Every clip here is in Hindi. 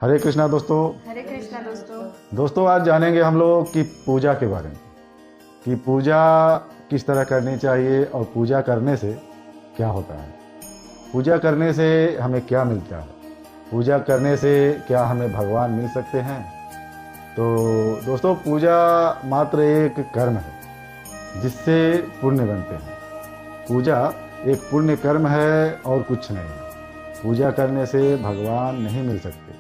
हरे कृष्णा दोस्तों। हरे कृष्णा दोस्तों आज जानेंगे हम लोग कि पूजा के बारे में, कि पूजा किस तरह करनी चाहिए और पूजा करने से क्या होता है, पूजा करने से हमें क्या मिलता है, पूजा करने से क्या हमें भगवान मिल सकते हैं। तो दोस्तों पूजा मात्र एक कर्म है जिससे पुण्य बनते हैं। पूजा एक पुण्य कर्म है और कुछ नहीं है। पूजा करने से भगवान नहीं मिल सकते।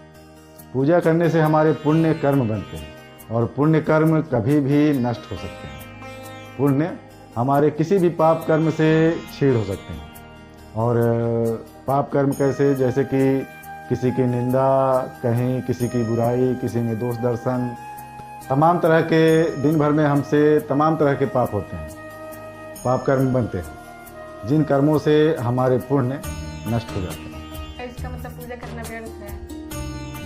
पूजा करने से हमारे पुण्य कर्म बनते हैं और पुण्य कर्म कभी भी नष्ट हो सकते हैं। पुण्य हमारे किसी भी पाप कर्म से छीड़ हो सकते हैं। और पाप कर्म कैसे, जैसे कि किसी की निंदा, कहीं किसी की बुराई, किसी में दोष दर्शन, तमाम तरह के दिन भर में हमसे तमाम तरह के पाप होते हैं, पाप कर्म बनते हैं जिन कर्मों से हमारे पुण्य नष्ट हो जाते हैं। इसका मतलब पूजा करना व्यर्थ है?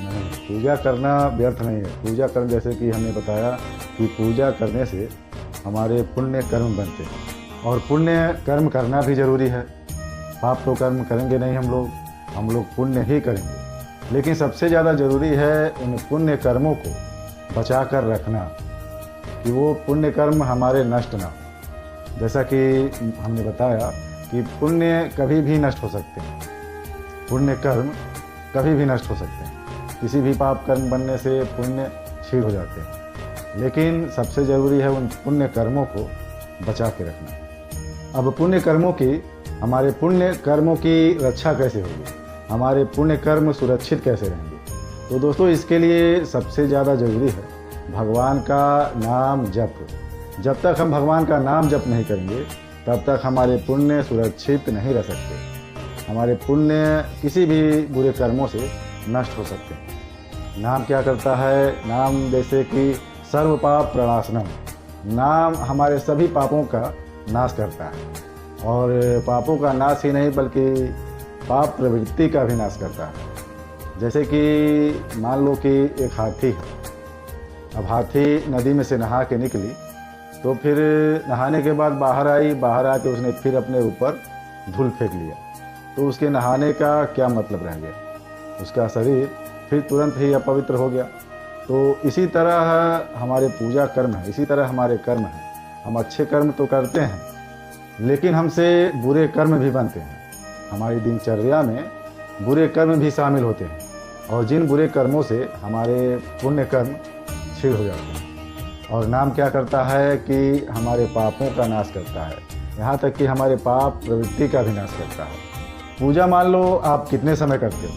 नहीं, पूजा करना व्यर्थ नहीं है। पूजा कर्म जैसे कि हमने बताया कि पूजा करने से हमारे पुण्य कर्म बनते हैं और पुण्य कर्म करना भी ज़रूरी है। पाप तो कर्म करेंगे नहीं हम लोग पुण्य ही करेंगे। लेकिन सबसे ज़्यादा ज़रूरी है उन पुण्य कर्मों को बचा कर रखना कि वो पुण्य कर्म हमारे नष्ट ना हो। जैसा कि हमने बताया कि पुण्य कभी भी नष्ट हो सकते हैं, पुण्य कर्म कभी भी नष्ट हो सकते हैं। किसी भी पाप कर्म बनने से पुण्य छीड़ हो जाते हैं, लेकिन सबसे ज़रूरी है उन पुण्य कर्मों को बचा के रखना। अब हमारे पुण्य कर्मों की रक्षा कैसे होगी, हमारे पुण्य कर्म सुरक्षित कैसे रहेंगे। तो दोस्तों इसके लिए सबसे ज़्यादा ज़रूरी है भगवान का नाम जप। जब तक हम भगवान का नाम जप नहीं करेंगे तब तक हमारे पुण्य सुरक्षित नहीं रह सकते। हमारे पुण्य किसी भी बुरे कर्मों से नष्ट हो सकते हैं। नाम क्या करता है? नाम जैसे कि सर्व पाप प्रणाशनम, नाम हमारे सभी पापों का नाश करता है। और पापों का नाश ही नहीं बल्कि पाप प्रवृत्ति का भी नाश करता है। जैसे कि मान लो कि एक हाथी है। अब हाथी नदी में से नहा के निकली तो फिर नहाने के बाद बाहर आके उसने फिर अपने ऊपर धूल फेंक लिया, तो उसके नहाने का क्या मतलब रह गया? उसका शरीर फिर तुरंत ही अपवित्र हो गया। तो इसी तरह हमारे पूजा कर्म है, इसी तरह हमारे कर्म हैं। हम अच्छे कर्म तो करते हैं लेकिन हमसे बुरे कर्म भी बनते हैं। हमारी दिनचर्या में बुरे कर्म भी शामिल होते हैं और जिन बुरे कर्मों से हमारे पुण्य कर्म छीड़ हो जाते हैं। और नाम क्या करता है कि हमारे पापों का नाश करता है, यहाँ तक कि हमारे पाप प्रवृत्ति का भी नाश करता है। पूजा मान लो आप कितने समय करते हो?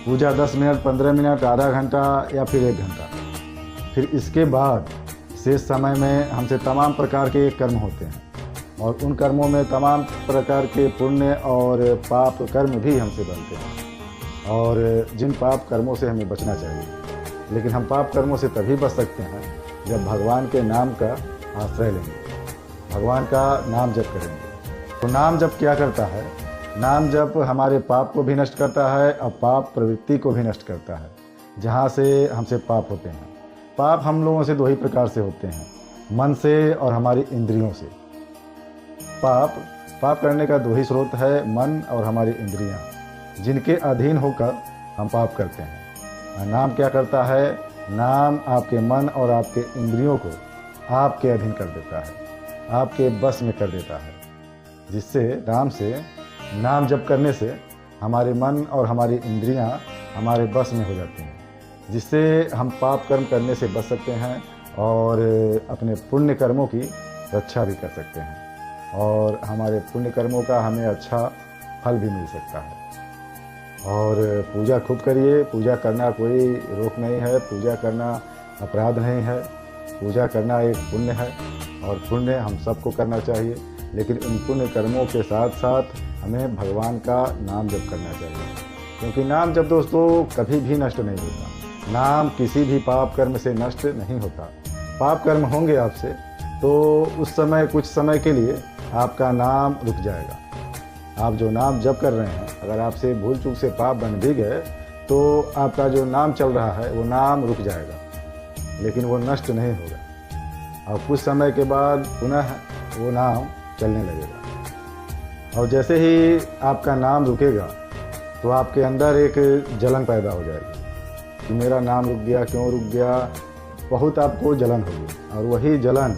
पूजा 10 मिनट, 15 मिनट, आधा घंटा या फिर 1 घंटा। फिर इसके बाद शेष समय में हमसे तमाम प्रकार के कर्म होते हैं और उन कर्मों में तमाम प्रकार के पुण्य और पाप कर्म भी हमसे बनते हैं। और जिन पाप कर्मों से हमें बचना चाहिए, लेकिन हम पाप कर्मों से तभी बच सकते हैं जब भगवान के नाम का आश्रय लेंगे, भगवान का नाम जप करेंगे। तो नाम जप क्या करता है? नाम जप हमारे पाप को भी नष्ट करता है और पाप प्रवृत्ति को भी नष्ट करता है, जहाँ से हमसे पाप होते हैं। पाप हम लोगों से 2 ही प्रकार से होते हैं, मन से और हमारी इंद्रियों से। पाप करने का 2 ही स्रोत है, मन और हमारी इंद्रियां, जिनके अधीन होकर हम पाप करते हैं। नाम क्या करता है? नाम आपके मन और आपके इंद्रियों को आपके अधीन कर देता है, आपके बस में कर देता है। जिससे नाम जप करने से हमारे मन और हमारी इंद्रियां हमारे बस में हो जाती हैं, जिससे हम पाप कर्म करने से बच सकते हैं और अपने पुण्य कर्मों की रक्षा भी कर सकते हैं और हमारे पुण्य कर्मों का हमें अच्छा फल भी मिल सकता है। और पूजा खूब करिए। पूजा करना कोई रोक नहीं है, पूजा करना अपराध नहीं है। पूजा करना एक पुण्य है और पुण्य हम सबको करना चाहिए, लेकिन इन पुण्य कर्मों के साथ साथ हमें भगवान का नाम जप करना चाहिए, क्योंकि नाम जप दोस्तों कभी भी नष्ट नहीं होता। नाम किसी भी पाप कर्म से नष्ट नहीं होता। पाप कर्म होंगे आपसे तो उस समय, कुछ समय के लिए आपका नाम रुक जाएगा। आप जो नाम जप कर रहे हैं, अगर आपसे भूल चूक से पाप बन भी गए तो आपका जो नाम चल रहा है वो नाम रुक जाएगा, लेकिन वो नष्ट नहीं होगा और कुछ समय के बाद पुनः वो नाम चलने लगेगा। और जैसे ही आपका नाम रुकेगा तो आपके अंदर एक जलन पैदा हो जाएगी कि मेरा नाम रुक गया, क्यों रुक गया, बहुत आपको जलन होगी और वही जलन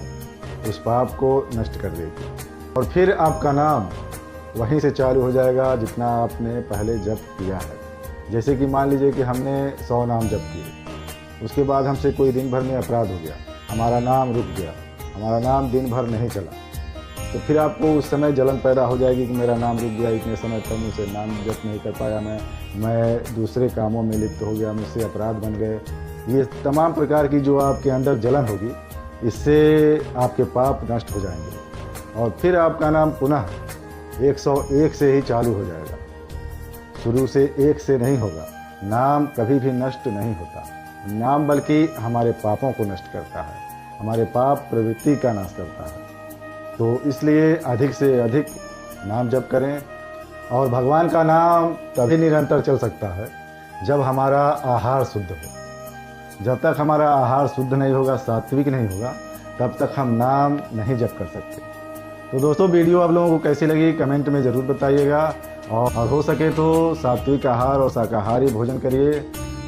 उस पाप को नष्ट कर देगी और फिर आपका नाम वहीं से चालू हो जाएगा जितना आपने पहले जप किया है। जैसे कि मान लीजिए कि हमने 100 नाम जप किए, उसके बाद हमसे कोई दिन भर में अपराध हो गया, हमारा नाम रुक गया, हमारा नाम दिन भर नहीं चला, तो फिर आपको उस समय जलन पैदा हो जाएगी कि मेरा नाम रुक गया, इतने समय तक मुझसे नाम जप नहीं कर पाया, मैं दूसरे कामों में लिप्त हो गया, मुझसे अपराध बन गए। ये तमाम प्रकार की जो आपके अंदर जलन होगी, इससे आपके पाप नष्ट हो जाएंगे और फिर आपका नाम पुनः 101 से ही चालू हो जाएगा। शुरू से 1 से नहीं होगा। नाम कभी भी नष्ट नहीं होता। नाम बल्कि हमारे पापों को नष्ट करता है, हमारे पाप प्रवृत्ति का नाश करता है। तो इसलिए अधिक से अधिक नाम जप करें और भगवान का नाम तभी निरंतर चल सकता है जब हमारा आहार शुद्ध हो। जब तक हमारा आहार शुद्ध नहीं होगा, सात्विक नहीं होगा, तब तक हम नाम नहीं जप कर सकते। तो दोस्तों, वीडियो आप लोगों को कैसी लगी कमेंट में ज़रूर बताइएगा और हो सके तो सात्विक आहार और शाकाहारी भोजन करिए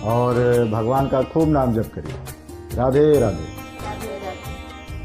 और भगवान का खूब नाम जप करिए। राधे राधे।